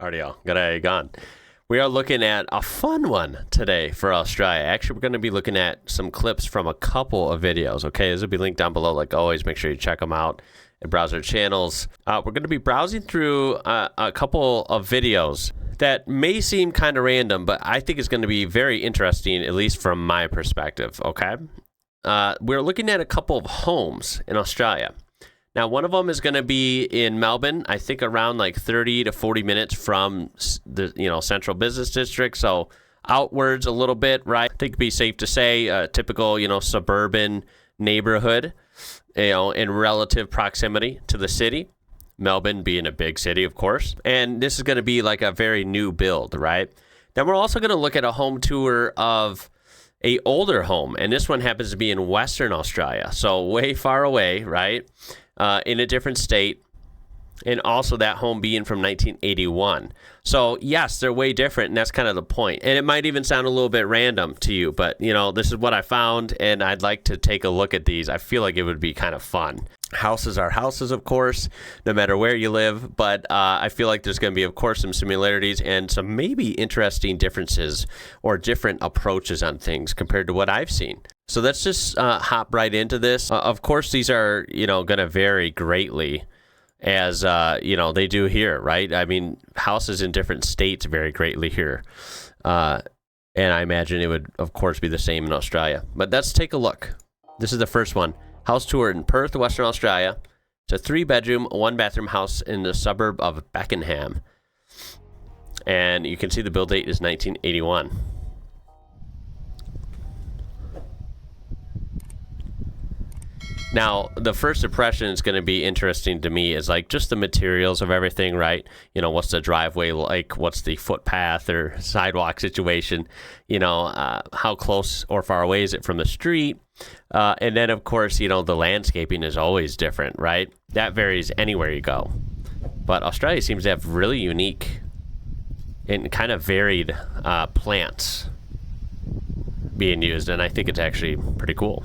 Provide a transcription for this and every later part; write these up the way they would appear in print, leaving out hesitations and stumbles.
Ardio, g'day, gone. We are looking at a fun one today for Australia. Actually, we're going to be looking at some clips from a couple of videos, okay? This will be linked down below like always. Make sure you check them out and browse our channels. We're going to be browsing through a couple of videos that may seem kind of random, but I think it's going to be very interesting, at least from my perspective, okay? We're looking at a couple of homes in Australia. Now, one of them is going to be in Melbourne, I think around like 30 to 40 minutes from the, central business district. So outwards a little bit, right? I think it'd be safe to say a typical, suburban neighborhood, in relative proximity to the city. Melbourne being a big city, of course. And this is going to be like a very new build, right? Then we're also going to look at a home tour of a older home. And this one happens to be in Western Australia. So way far away, right? In a different state, and also that home being from 1981. So yes, they're way different, and that's kind of the point. And it might even sound a little bit random to you, but this is what I found, and I'd like to take a look at these. I feel like it would be kind of fun. Houses are houses, of course, no matter where you live, but I feel like there's going to be, of course, some similarities and some maybe interesting differences or different approaches on things compared to what I've seen. So let's just hop right into this. Of course, these are, going to vary greatly as, they do here, right? I mean, houses in different states vary greatly here. And I imagine it would, of course, be the same in Australia. But let's take a look. This is the first one. House tour in Perth, Western Australia. It's a 3-bedroom, 1-bathroom house in the suburb of Beckenham. And you can see the build date is 1981. Now, the first impression is going to be interesting to me is like just the materials of everything, right? What's the driveway like? What's the footpath or sidewalk situation? How close or far away is it from the street? And then, of course, the landscaping is always different, right? That varies anywhere you go. But Australia seems to have really unique and kind of varied plants being used, and I think it's actually pretty cool.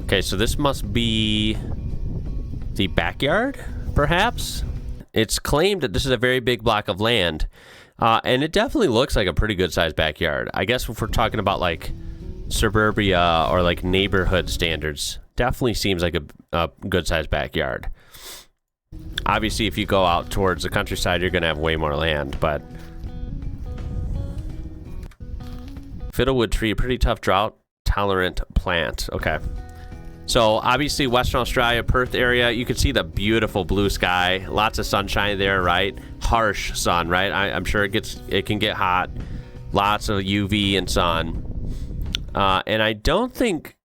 Okay, so this must be the backyard, perhaps? It's claimed that this is a very big block of land, and it definitely looks like a pretty good-sized backyard. I guess if we're talking about, like, suburbia or, like, neighborhood standards, definitely seems like a good-sized backyard. Obviously, if you go out towards the countryside, you're going to have way more land, but fiddlewood tree, pretty tough drought-tolerant plant. Okay. So obviously Western Australia, Perth area, you can see the beautiful blue sky, lots of sunshine there, right? Harsh sun, right? I'm sure it can get hot, lots of UV and sun. And I don't think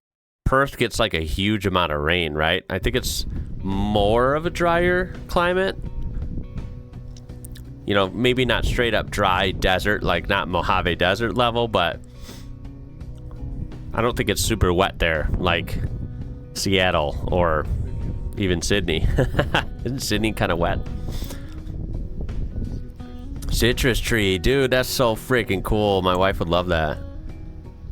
Perth gets like a huge amount of rain, right? I think it's more of a drier climate. Maybe not straight up dry desert, like not Mojave Desert level, but I don't think it's super wet there, like Seattle or even Sydney. Isn't Sydney kind of wet? Citrus tree, dude, that's so freaking cool. My wife would love that.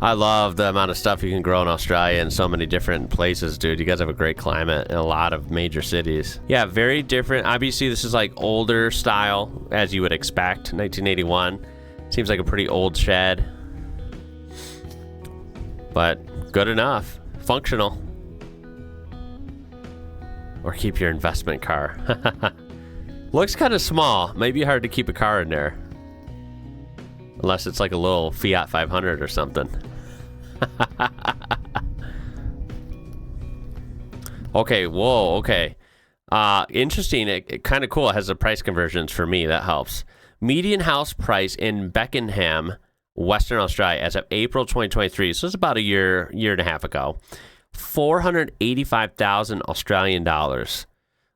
I love the amount of stuff you can grow in Australia in so many different places, dude. You guys have a great climate in a lot of major cities. Yeah, very different. Obviously, this is like older style, as you would expect. 1981. Seems like a pretty old shed. But good enough. Functional. Or keep your investment car. Looks kind of small. Maybe hard to keep a car in there. Unless it's like a little Fiat 500 or something. Okay, whoa, okay. Interesting, it kind of cool. It has the price conversions for me. That helps. Median house price in Beckenham, Western Australia, as of April 2023. So it's about a year and a half ago. 485,000 Australian dollars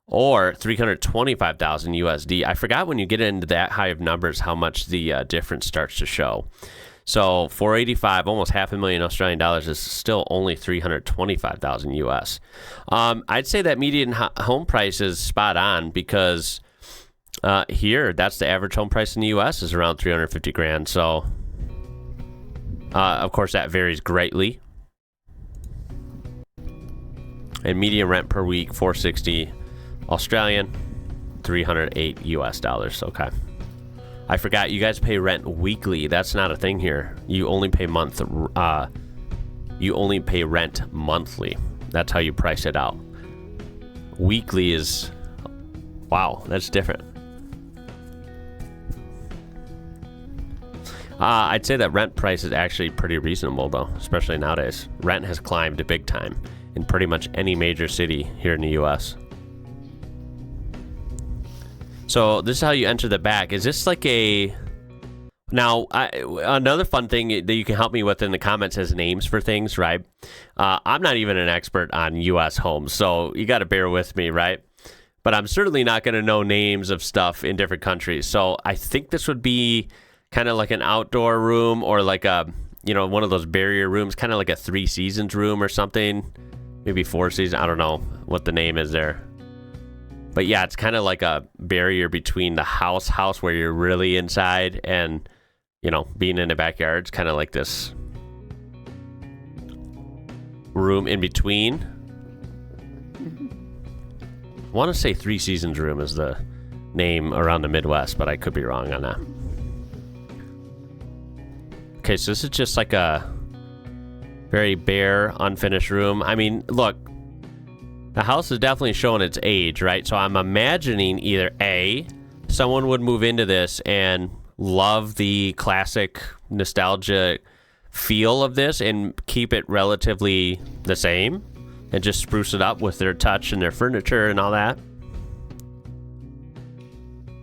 or 325,000 USD. I forgot when you get into that high of numbers how much the difference starts to show. So 485, almost $500,000 Australian dollars is still only 325,000 US. I'd say that median home price is spot on because here that's the average home price in the US is around 350 grand. So of course that varies greatly. And median rent per week, 460 Australian, 308 US dollars. Okay. I forgot you guys pay rent weekly. That's not a thing here. You only pay rent monthly. That's how you price it out. Weekly is, wow, that's different. I'd say that rent price is actually pretty reasonable though, especially nowadays. Rent has climbed big time in pretty much any major city here in the US. So this is how you enter the back. Is this like a... Now, another fun thing that you can help me with in the comments is names for things, right? I'm not even an expert on US homes, so you got to bear with me, right? But I'm certainly not going to know names of stuff in different countries. So I think this would be kind of like an outdoor room, or like a, you know, one of those barrier rooms, kind of like a 3 seasons room or something. Maybe 4 seasons. I don't know what the name is there. But yeah, it's kind of like a barrier between the house where you're really inside and, you know, being in the backyard. It's kind of like this room in between. I want to say 3 seasons room is the name around the Midwest, but I could be wrong on that. Okay, so this is just like a very bare, unfinished room. I mean, look, the house is definitely showing its age, right? So I'm imagining either A, someone would move into this and love the classic nostalgia feel of this and keep it relatively the same and just spruce it up with their touch and their furniture and all that.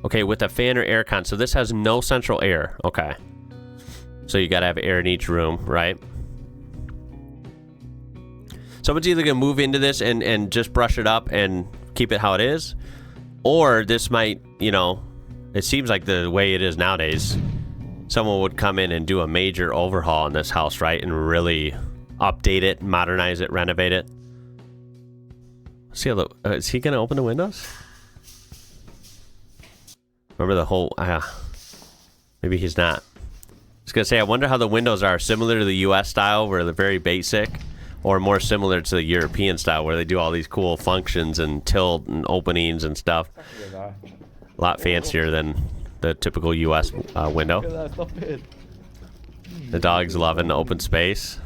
Okay, with a fan or aircon. So this has no central air. Okay. So you got to have air in each room, right? Someone's either going to move into this and just brush it up and keep it how it is, or this might, you know, it seems like the way it is nowadays, someone would come in and do a major overhaul in this house, right? And really update it, modernize it, renovate it. See how the, is he going to open the windows? Remember the whole, maybe he's not. I was going to say, I wonder how the windows are, similar to the US style where they're very basic, or more similar to the European style where they do all these cool functions and tilt and openings and stuff. A lot fancier than the typical US window. The dog's loving the open space.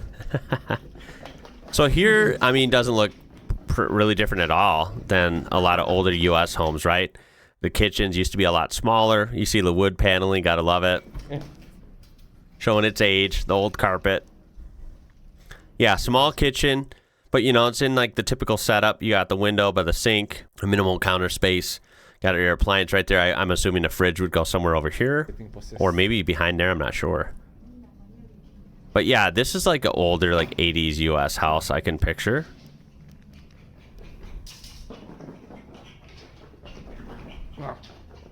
So here, I mean, doesn't look really different at all than a lot of older US homes, right? The kitchens used to be a lot smaller. You see the wood paneling, gotta love it. Showing its age, the old carpet. Yeah, small kitchen, but you know, it's in like the typical setup. You got the window by the sink, a minimal counter space. Got your appliance right there. I'm assuming the fridge would go somewhere over here, or maybe behind there, I'm not sure. But yeah, this is like an older, like 80s US house I can picture.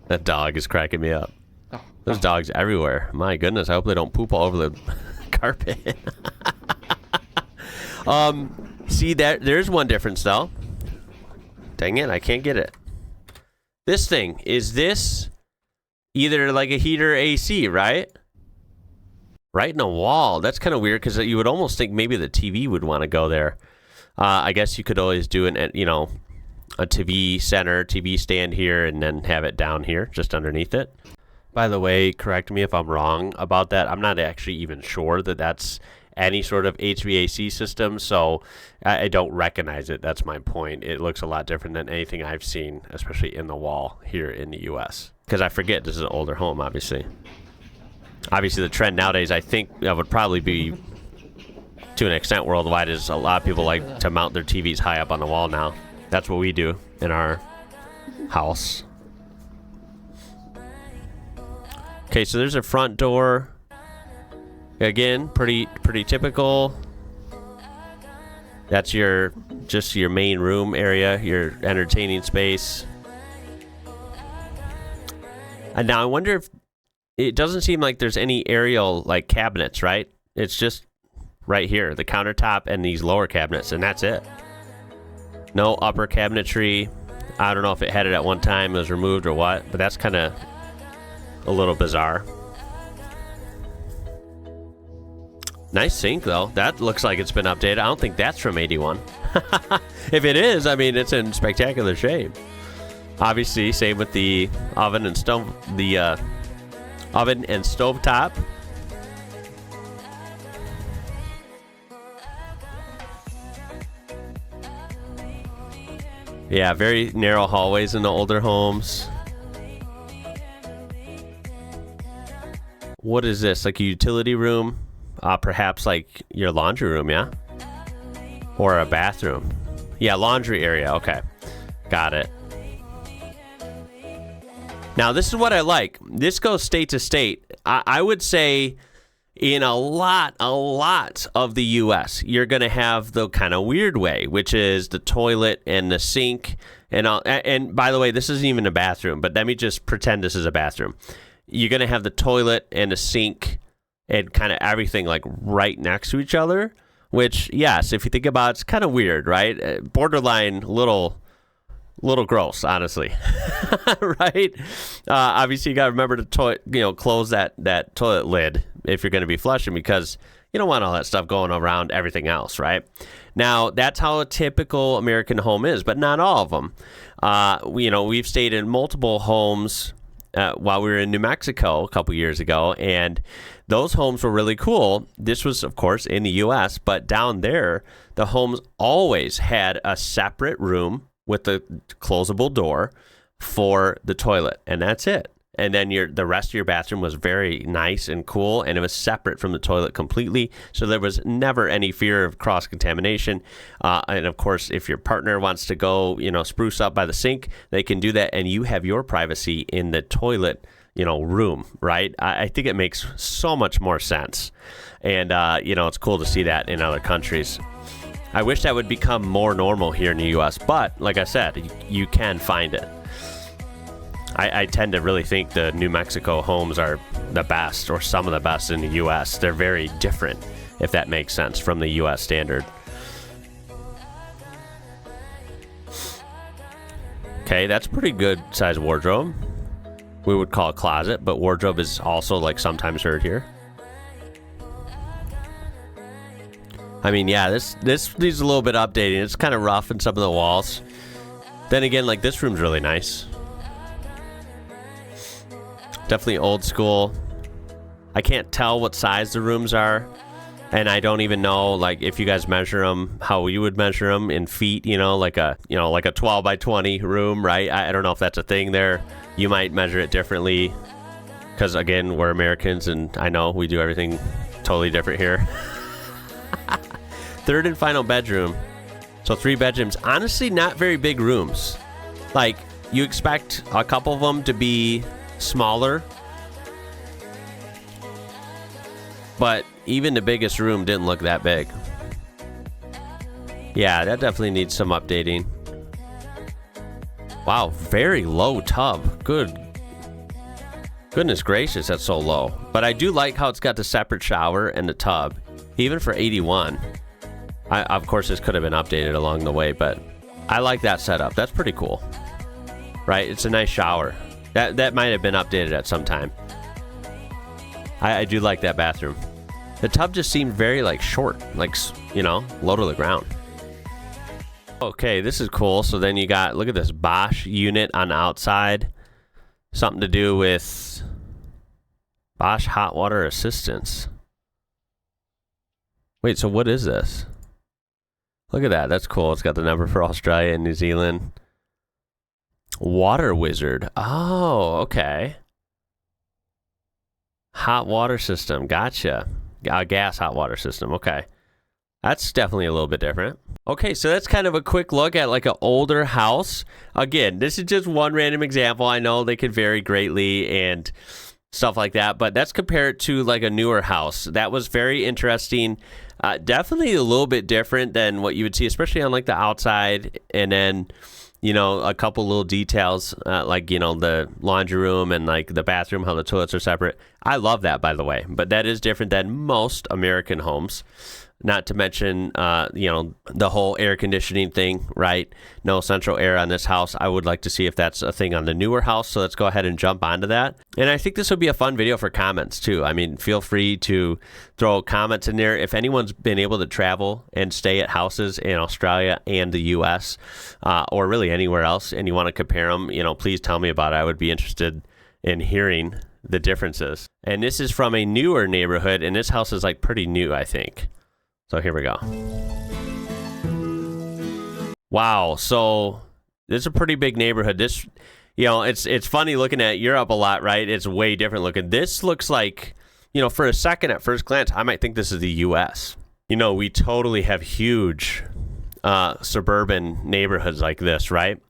That dog is cracking me up. There's dogs everywhere. My goodness, I hope they don't poop all over the carpet. See, there's one difference though. Dang it, I can't get it. This thing, is this either like a heater or AC, right? Right in the wall. That's kind of weird because you would almost think maybe the TV would want to go there. I guess you could always do an, you know, a TV center, TV stand here, and then have it down here, just underneath it. By the way, correct me if I'm wrong about that. I'm not actually even sure that that's any sort of HVAC system, so I don't recognize it. That's my point. It looks a lot different than anything I've seen, especially in the wall here in the U.S. Because I forget this is an older home, obviously. Obviously, the trend nowadays, I think that would probably be, to an extent worldwide, is a lot of people like to mount their TVs high up on the wall now. That's what we do in our house. Okay, so there's a front door. Again, pretty typical. That's just your main room area, your entertaining space. And now I wonder if it doesn't seem like there's any aerial like cabinets, right? It's just right here, the countertop and these lower cabinets, and that's it. No upper cabinetry. I don't know if it had it at one time, it was removed or what, but that's kind of a little bizarre. Nice sink, though. That looks like it's been updated. I don't think that's from 81. If it is, I mean, it's in spectacular shape. Obviously, same with the oven and stove, oven and stove top. Yeah, very narrow hallways in the older homes. What is this? Like a utility room? Perhaps like your laundry room, yeah? Or a bathroom. Yeah, laundry area. Okay. Got it. Now, this is what I like. This goes state to state. I would say in a lot of the U.S., you're going to have the kind of weird way, which is the toilet and the sink. And by the way, this isn't even a bathroom, but let me just pretend this is a bathroom. You're going to have the toilet and the sink and kind of everything like right next to each other, which, yes, if you think about it, it's kind of weird, right? Borderline little gross, honestly. Right? Obviously, you got to remember to close that toilet lid if you're going to be flushing, because you don't want all that stuff going around everything else, right? Now, that's how a typical American home is, but not all of them. We've stayed in multiple homes while we were in New Mexico a couple years ago, and those homes were really cool. This was, of course, in the U.S., but down there, the homes always had a separate room with the closable door for the toilet, and that's it. And then the rest of your bathroom was very nice and cool, and it was separate from the toilet completely, so there was never any fear of cross-contamination. And, of course, if your partner wants to go, spruce up by the sink, they can do that, and you have your privacy in the toilet, room, right? I think it makes so much more sense. And, it's cool to see that in other countries. I wish that would become more normal here in the U.S., but, like I said, you can find it. I tend to really think the New Mexico homes are the best, or some of the best in the U.S. They're very different, if that makes sense, from the U.S. standard. Okay, that's a pretty good size wardrobe. We would call it closet, but wardrobe is also like sometimes heard here. I mean, yeah, this needs a little bit updating. It's kind of rough in some of the walls. Then again, like, this room's really nice. Definitely old school. I can't tell what size the rooms are, and I don't even know, like, if you guys measure them, how you would measure them in feet. Like a 12 by 20 room, right? I don't know if that's a thing there. You might measure it differently, because again, we're Americans, and I know we do everything totally different here. Third and final bedroom. So 3 bedrooms. Honestly, not very big rooms. Like, you expect a couple of them to be smaller, but even the biggest room didn't look that big. Yeah, that definitely needs some updating. Wow, very low tub. Goodness gracious, that's so low. But I do like how it's got the separate shower and the tub, even for 81. Of course, this could have been updated along the way, but I like that setup. That's pretty cool, right? It's a nice shower. That might have been updated at some time. I do like that bathroom. The tub just seemed very, like, short, like, low to the ground. Okay, this is cool. So then you got, look at this Bosch unit on the outside. Something to do with Bosch hot water assistance. Wait, so what is this? Look at that. That's cool. It's got the number for Australia and New Zealand. Water Wizard. Oh, okay. Hot water system. Gotcha. Gas hot water system. Okay. That's definitely a little bit different. Okay, so that's kind of a quick look at like an older house. Again, this is just one random example. I know they could vary greatly and stuff like that, but that's compared to like a newer house. That was very interesting. Definitely a little bit different than what you would see, especially on like the outside. And then, a couple little details, like, the laundry room and like the bathroom, how the toilets are separate. I love that, by the way, but that is different than most American homes. Not to mention, you know, the whole air conditioning thing, right? No central air on this house. I would like to see if that's a thing on the newer house. So let's go ahead and jump onto that. And I think this would be a fun video for comments too. I mean, feel free to throw comments in there. If anyone's been able to travel and stay at houses in Australia and the US, or really anywhere else, and you want to compare them, you know, please tell me about it. I would be interested in hearing the differences. And this is from a newer neighborhood, and this house is like pretty new, I think. So here we go. Wow, so this is a pretty big neighborhood. This, you know, it's funny looking at Europe a lot, right? It's way different looking. This looks like, you know, for a second at first glance, I might think this is the US. You know, we totally have huge suburban neighborhoods like this, right?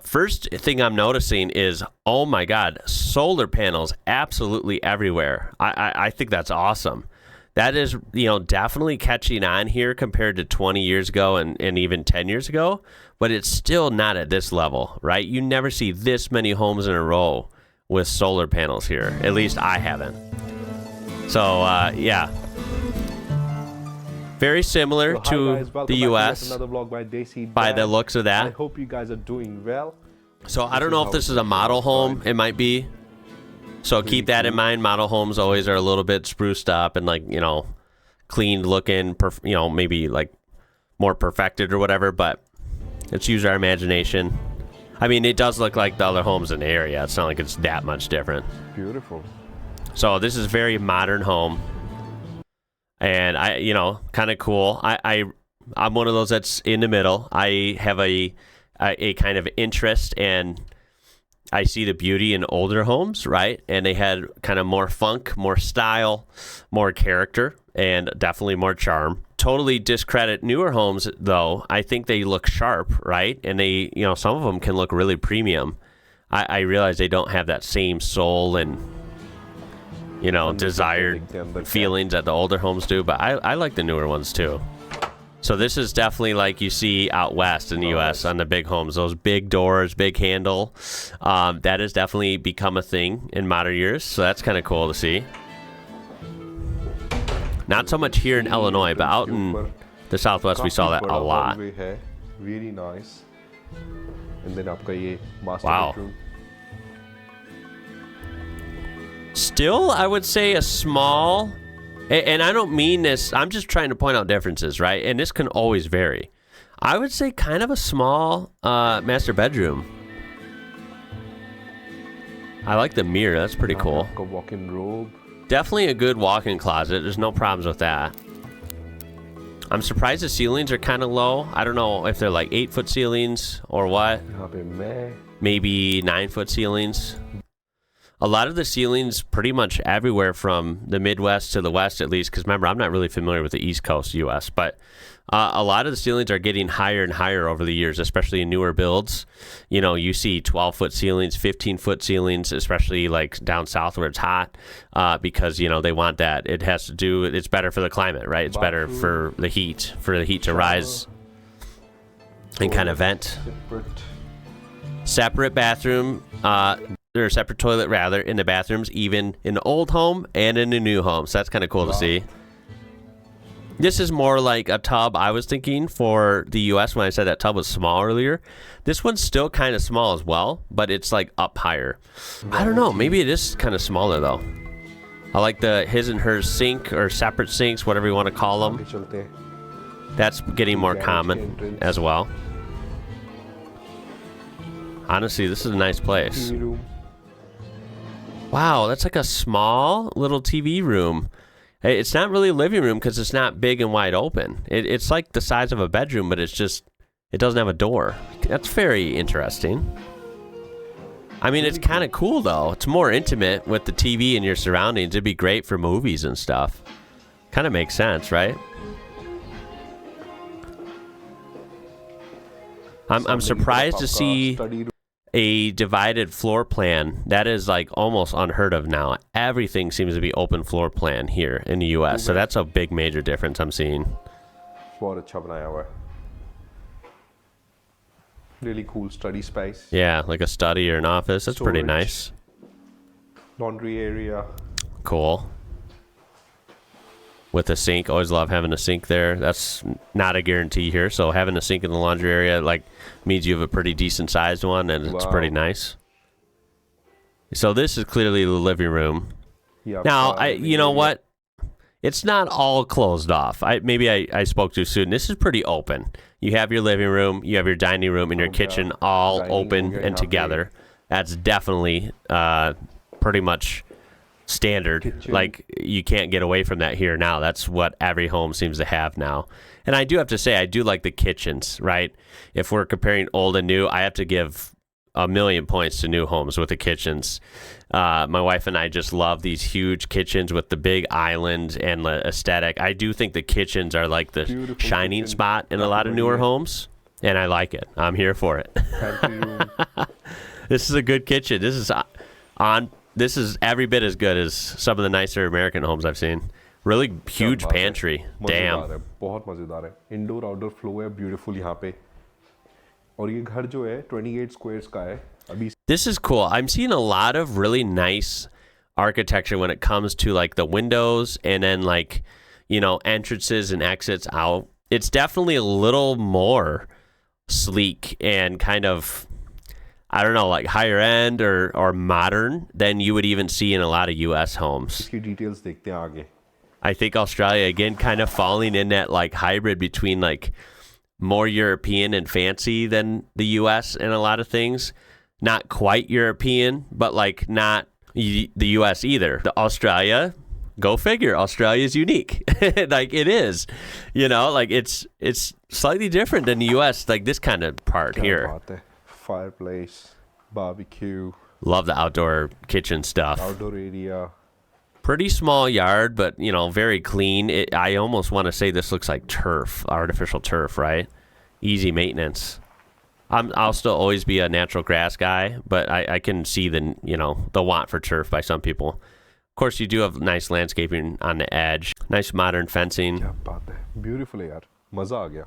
First thing I'm noticing is, oh my God, solar panels absolutely everywhere. I think that's awesome. That is, you know, definitely catching on here compared to 20 years ago and even 10 years ago, but it's still not at this level, right? You never see this many homes in a row with solar panels here. At least I haven't. So, yeah. Very similar to the US by the looks of that. I hope you guys are doing well. So I don't know if this is a model home. It might be. So keep that in mind. Model homes always are a little bit spruced up and, like, you know, cleaned looking, you know, maybe like more perfected or whatever, but let's use our imagination. I mean, it does look like the other homes in the area. It's not like it's that much different. Beautiful. So this is a very modern home. And you know, kind of cool. I'm one of those that's in the middle. I have a kind of interest, and I see the beauty in older homes, right? And they had kind of more funk, more style, more character, and definitely more charm. Totally discredit newer homes, though. I think they look sharp, right? And they, you know, some of them can look really premium. I realize they don't have that same soul and, you know, desired feelings that the older homes do, but I like the newer ones too. So this is definitely like you see out west in the US on the big homes, those big doors, big handle. That has definitely become a thing in modern years, so that's kind of cool to see. Not so much here in Illinois, but out in the Southwest we saw that a lot. Really nice. And then आपका ये master bedroom. Still, I would say a small, and I don't mean this, I'm just trying to point out differences, right? And this can always vary. I would say kind of a small master bedroom. I like the mirror, that's pretty cool. Walk-in robe. Definitely a good walk-in closet, there's no problems with that. I'm surprised the ceilings are kind of low. I don't know if they're like 8-foot ceilings or what. Maybe 9-foot ceilings. A lot of the ceilings pretty much everywhere from the Midwest to the West, at least, because remember, I'm not really familiar with the East Coast U.S., but a lot of the ceilings are getting higher and higher over the years, especially in newer builds. You know, you see 12-foot ceilings, 15-foot ceilings, especially like down south where it's hot, because, you know, they want that. It has to do, it's better for the climate, right? It's better for the heat to rise and kind of vent. Separate bathroom, or separate toilet rather, in the bathrooms, even in the old home and in the new home. So that's kind of cool to see. This is more like a tub I was thinking for the US when I said that tub was small earlier. This one's still kind of small as well, but it's like up higher. I don't know, maybe it is kind of smaller though. I like the his and hers sink, or separate sinks, whatever you want to call them. That's getting more common as well. Honestly, this is a nice place. Wow, that's like a small little TV room. It's not really a living room because it's not big and wide open. It's like the size of a bedroom, but it's just, it doesn't have a door. That's very interesting. I mean, it's kind of cool though. It's more intimate with the TV and your surroundings. It'd be great for movies and stuff. Kind of makes sense, right? I'm surprised to see a divided floor plan. That is like almost unheard of now. Everything seems to be open floor plan here in the US. So that's a big major difference I'm seeing. Really cool study space. Yeah, like a study or an office. That's storage. Pretty nice. Laundry area. Cool. with a sink. Always love having a sink there. That's not a guarantee here. So having a sink in the laundry area like means you have a pretty decent sized one, and it's pretty nice. So this is clearly the living room. Yeah, Now, you know what? It's not all closed off. Maybe I spoke too soon. This is pretty open. You have your living room, you have your dining room, and your kitchen all open and together. That's definitely pretty much standard. Kitchen. Like, you can't get away from that here now. That's what every home seems to have now. And I do have to say, I do like the kitchens, right? If we're comparing old and new, I have to give a million points to new homes with the kitchens. My wife and I just love these huge kitchens with the big islands and the aesthetic. I do think the kitchens are like the Beautiful shining kitchen. spot in a lot of newer homes, and I like it. I'm here for it. Pantry room. This is a good kitchen. This is every bit as good as some of the nicer American homes I've seen. Really huge pantry. Damn. मजेदार है, बहुत मजेदार है. Indoor outdoor flow है beautiful यहाँ पे. और ये घर जो है 28 स्क्वायर्स का है. अभी This is cool. I'm seeing a lot of really nice architecture when it comes to like the windows and then like, you know, entrances and exits out. It's definitely a little more sleek and kind of, I don't know, like higher end or modern than you would even see in a lot of U.S. homes. इसकी details देखते हैं आगे. I think Australia, again, kind of falling in that like hybrid between like more European and fancy than the U.S. in a lot of things. Not quite European, but like not the U.S. either. The Australia, go figure. Australia is unique. Like it is, you know, like it's slightly different than the U.S. Like this kind of part क्या here. बात है. Fireplace, barbecue, Love the outdoor kitchen stuff. outdoor area. Pretty small yard, but you know, very clean. I almost want to say this looks like turf, artificial turf, right? Easy maintenance. I'll still always be a natural grass guy, but I can see the want for turf by some people. Of course, you do have nice landscaping on the edge, nice modern fencing. क्या बात है. Beautiful है यार. मजा आ गया.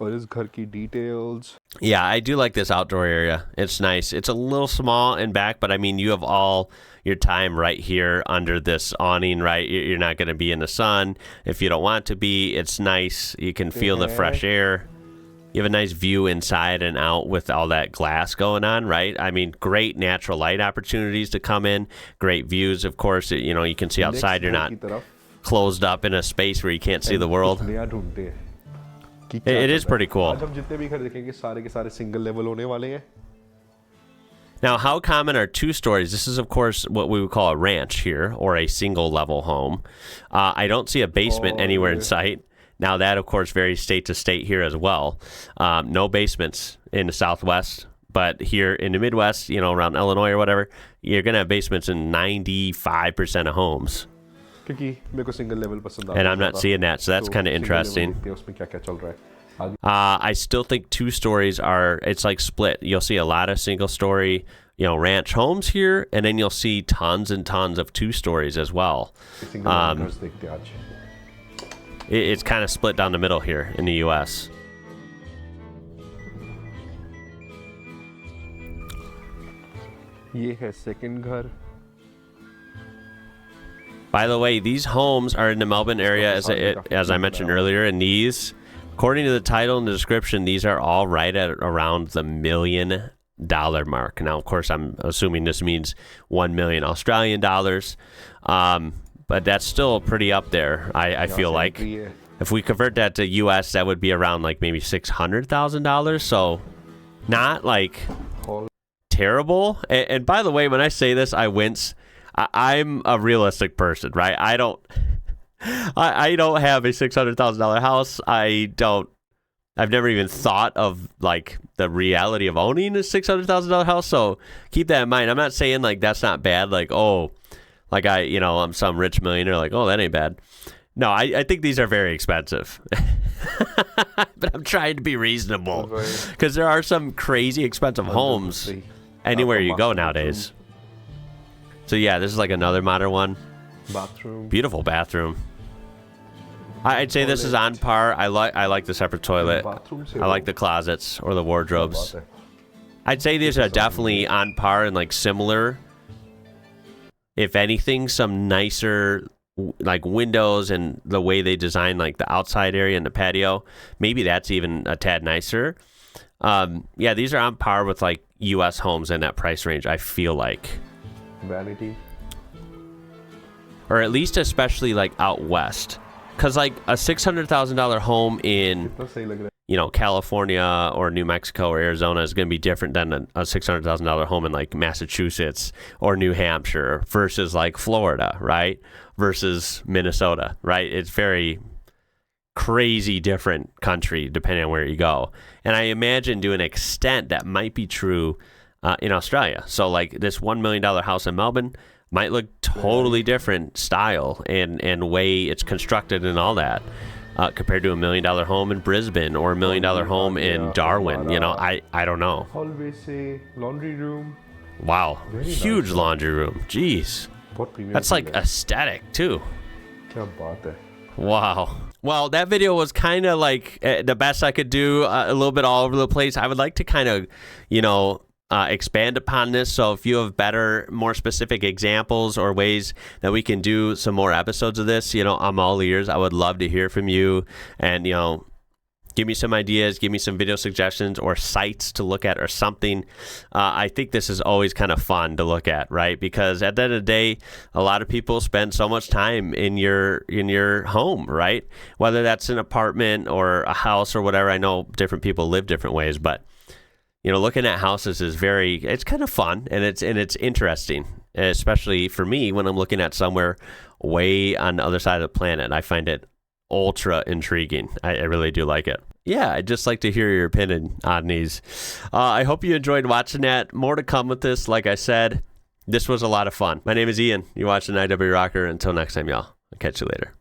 और इस घर की details. Yeah, I do like this outdoor area. It's nice. It's a little small in back, but I mean, you have all your time right here under this awning, right? You're not going to be in the sun if you don't want to be. It's nice. You can feel the fresh air. You have a nice view inside and out with all that glass going on, right? I mean, great natural light opportunities to come in. Great views, of course. You know, you can see outside. You're not closed up in a space where you can't see the world. नया ढूंढते हैं. कि क्या It चल is रहा है. pretty cool. आज हम जितने भी घर देखेंगे सारे के सारे सिंगल लेवल होने वाले हैं. Now, how common are 2 stories? This is, of course, what we would call a ranch here, or a single-level home. I don't see a basement anywhere in sight. Now, that, of course, varies state to state here as well. No basements in the Southwest, but here in the Midwest, you know, around Illinois or whatever, you're going to have basements in 95% of homes. क्योंकि मेरे को single level पसंद आता है. And I'm not seeing that, so that's kind of interesting. देखते हैं उसमें क्या क्या चल रहा है. आगे I still think 2 stories it's like split. You'll see a lot of single story, you know, ranch homes here, and then you'll see tons and tons of 2 stories as well. Single level घर देखते हैं आज. It's kind of split down the middle here in the U.S. ये है second घर. By the way, these homes are in the Melbourne area, as I mentioned earlier, and these, according to the title and the description, these are all right at around the $1 million mark. Now, of course, I'm assuming this means 1 million Australian dollars, but that's still pretty up there, I feel like. If we convert that to U.S., that would be around like maybe $600,000, so not like terrible. And by the way, when I say this, I wince. I'm a realistic person, right? I don't have a $600,000 house. I've never even thought of like the reality of owning a $600,000 house. So keep that in mind. I'm not saying like that's not bad. Like, oh, like I'm some rich millionaire. Like, oh, that ain't bad. No, I think these are very expensive. But I'm trying to be reasonable because there are some crazy expensive homes anywhere you go nowadays. So yeah, this is like another modern one. Bathroom. Beautiful bathroom. I'd say this is on par. I like the separate toilet. I like the closets or the wardrobes. I'd say these are definitely on par and like similar. If anything, some nicer like windows and the way they design like the outside area and the patio, maybe that's even a tad nicer. Yeah, these are on par with like U.S. homes in that price range, I feel like. Vanity. Or at least especially like out west. Because like a $600,000 home in, you know, California or New Mexico or Arizona is going to be different than a $600,000 home in like Massachusetts or New Hampshire versus like Florida, right? Versus Minnesota, right? It's very crazy different country depending on where you go. And I imagine to an extent that might be true in Australia. So like this $1 million house in Melbourne might look totally different style and way it's constructed and all that compared to $1 million home in Brisbane or $1 million home in Darwin. You know, I don't know. Always say laundry room. Wow, huge laundry room. Jeez, that's like aesthetic too. Kya baat hai. Wow. Well, that video was kind of like the best I could do, a little bit all over the place. I would like to kind of, you know, expand upon this. So if you have better, more specific examples or ways that we can do some more episodes of this, you know, I'm all ears. I would love to hear from you and, you know, give me some ideas, give me some video suggestions or sites to look at or something. I think this is always kind of fun to look at, right? Because at the end of the day, a lot of people spend so much time in your home, right? Whether that's an apartment or a house or whatever. I know different people live different ways, but you know, looking at houses is it's kind of fun and it's interesting, especially for me when I'm looking at somewhere way on the other side of the planet. I find it ultra intriguing. I really do like it. Yeah, I'd just like to hear your opinion on these. I hope you enjoyed watching that. More to come with this. Like I said, this was a lot of fun. My name is Ian. You're watching IWrocker. Until next time, y'all. I'll catch you later.